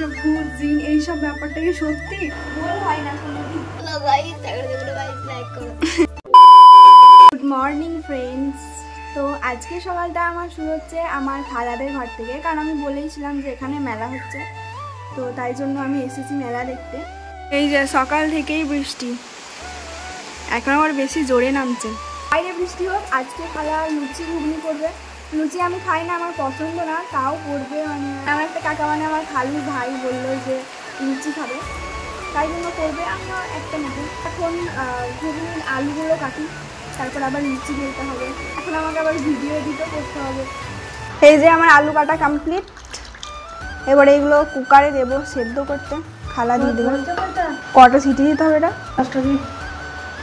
এইসব ভূত জিন এইসব ব্যাপারটা কি সত্যি? বল হয় না কোনোদিন। Good morning friends. তো আজকে সকালটা আমার শুরু হচ্ছে আমার খালাদের ঘর থেকে, কারণ আমি বলেইছিলাম যে এখানে মেলা হচ্ছে, তো তাই জন্য আমি এসেছি মেলা দেখতে। এই যে সকাল থেকেই বৃষ্টি, এখন আবার বেশি জোরে নামছে। বাইরে বৃষ্টি হোক, আজকে খালা লুচি ঘুগনি করবে। লুচি আমি খাই না, আমার পছন্দ না, তাও করবে। মানে আমার একটা কাকা, মানে আমার খালুর ভাই বললো যে লুচি খাবে, তাই জন্য করবে। আমিও একটা নেব। এখন ঘুগনির আলুগুলো কাটি, তারপর আবার লুচি বেলতে হবে। এখন আমাকে আবার ভিডিও এডিটও করতে হবে। এই যে আমার আলু কাটা কমপ্লিট। এবারে এগুলো কুকারে দেবো সেদ্ধ করতে। খালা দিয়ে দেবো। কটা সিটি দিতে হবে? এটা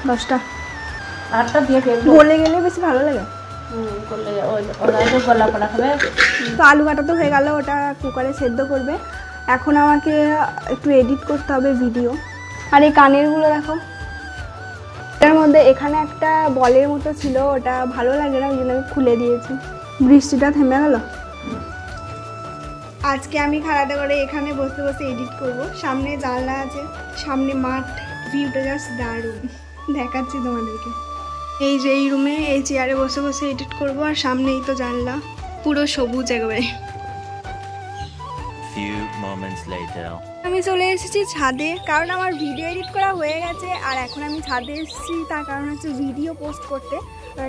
10টা 8টা দিয়ে গলে গেলে বেশি ভালো লাগে। তো আলু কাটা তো হয়ে গেল, ওটা কুকারে সেদ্ধ করবে। এখন আমাকে একটু এডিট করতে হবে ভিডিও। আর এই কানেরগুলো দেখো, এটার মধ্যে এখানে একটা বলের মতো ছিল, ওটা ভালো লাগে না, ওই জন্য আমি খুলে দিয়েছি। বৃষ্টিটা থেমে গেল। আজকে আমি খালাতে করে এখানে বসে বসে এডিট করব। সামনে জানলা আছে, সামনে মাঠ, ভিউটা জাস্ট দারুণ। দেখাচ্ছি তোমাদেরকে। এই যে এই রুমে এই চেয়ারে বসে বসে এডিট করব, আর সামনেই তো জানলা, পুরো সবুজ একেবারে। আমি চলে এসেছি ছাদে, কারণ আমার ভিডিও এডিট করা হয়ে গেছে। আর এখন আমি ছাদে এসেছি তার কারণ হচ্ছে ভিডিও পোস্ট করতে।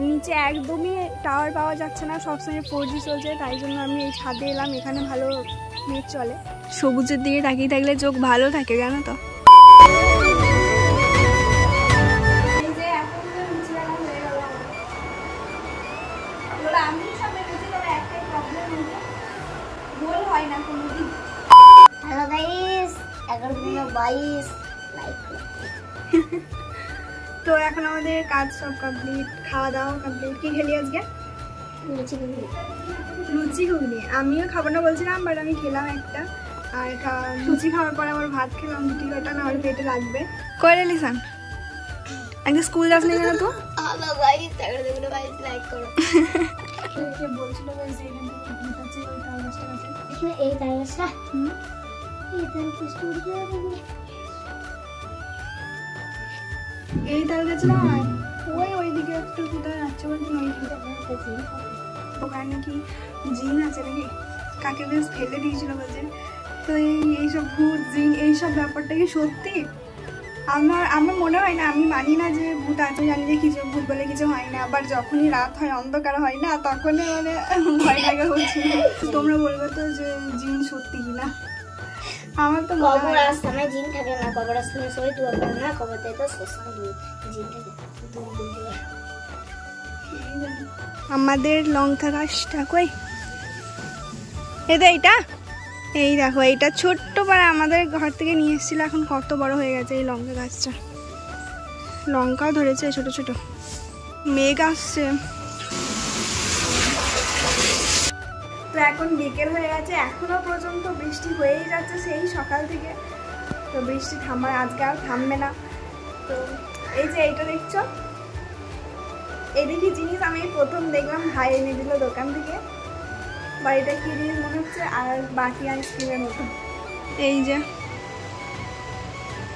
নিচে একদমই টাওয়ার পাওয়া যাচ্ছে না, সবসময় 4G চলছে, তাই জন্য আমি এই ছাদে এলাম। এখানে ভালো নেট চলে। সবুজের দিকে তাকিয়ে থাকলে চোখ ভালো থাকে, জানো তো। Hello guys, 11:22 like. তো এখন আমাদের কাজ সব কমপ্লিট, খাওয়া দাওয়া কমপ্লিট। কি খেলি আজকে? লুচি ঘুগনি। আমিও খাবো না বলছিলাম, বাট আমি খেলাম একটা। আর লুচি খাওয়ার পর আমার ভাত খেলাম 2টি কটা, না আমার পেটে লাগবে। কয় রে লিসান, আজকে স্কুল যাস নি কেন? তো হ্যালো গাইস, 11:22 লাইক করো। কে বলছিল গাইস যে এখান থেকে ভূত আছে, ওই তালগাছটা আছে। এখানে এই তালগাছটা, এই তালগাছটা উড়ে যাবে। এই তালগাছ না, ওইদিকে একটু কোথায় যাচ্ছে বলছেন, ওখানে নাকি জিন আছে নাকি, কাকে বেশ ফেলে দিয়েছিল বলছে। তো এইসব ভূত জিন এইসব ব্যাপারটা কি সত্যি? আমার মনে হয় না, আমি মানি না যে ভূত আছে, জানি যে কিছু ভূত বলে কিছু হয় না। আবার যখনই রাত হয়, অন্ধকার হয় না, তখনই মানে ভয় লাগা হচ্ছে। তোমরা বলবে তো যে জিন সত্যি কিনা। আমার তো কবর আস্তানায় জিন থাকে না, কবর আস্তানায় সবাই দোয়া করে না, কবরতে তো শ্মশানে জিন থাকে। আমাদের লঙ্কা গাছটা কই? এইটা, এই দেখো, এইটা ছোট্ট পাড়া আমাদের ঘর থেকে নিয়ে এসেছিল, এখন কত বড় হয়ে গেছে এই লঙ্কা গাছটা। লঙ্কাও ধরেছে ছোট ছোট। মেঘ আসছে। তো এখন বিকেল হয়ে গেছে, এখনো পর্যন্ত বৃষ্টি হয়েই যাচ্ছে সেই সকাল থেকে। তো বৃষ্টি আজকে আর থামবে না। তো এই যে এইটা দেখছো, এই দেখি জিনিস আমি প্রথম দেখলাম, ভাই এনে দিল দোকান থেকে। বা এটা কি জিনিস মনে হচ্ছে, আর বাকি আইসক্রিমের মতো।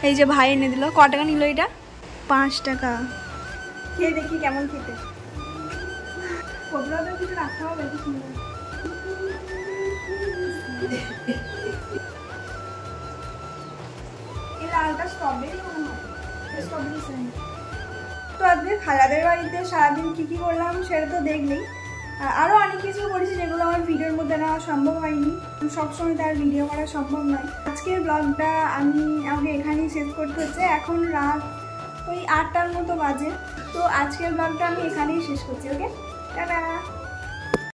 এই যে ভাই এনে দিল। ক টাকা নিল এটা? 5 টাকা। খেয়ে দেখি কেমন খেতে। কবরাদের কিছু রাখা হবে, কি সুন্দর। এই লালটা স্ট্রবেরি মনে হয়, স্ট্রবেরি সেন্ট। তো আজকে খালাদের বাড়িতে সারাদিন কি করলাম সেটা তো দেখলেই। আরও অনেক কিছু করেছি যেগুলো আমার ভিডিওর মধ্যে নেওয়া সম্ভব হয়নি, সবসময় তার ভিডিও করা সম্ভব নয়। আজকের ব্লগটা আমাকে এখানেই শেষ করতে হচ্ছে। এখন রাত ওই 8টার মতো বাজে। তো আজকের ব্লগটা আমি এখানেই শেষ করছি। ওকে, টাটা।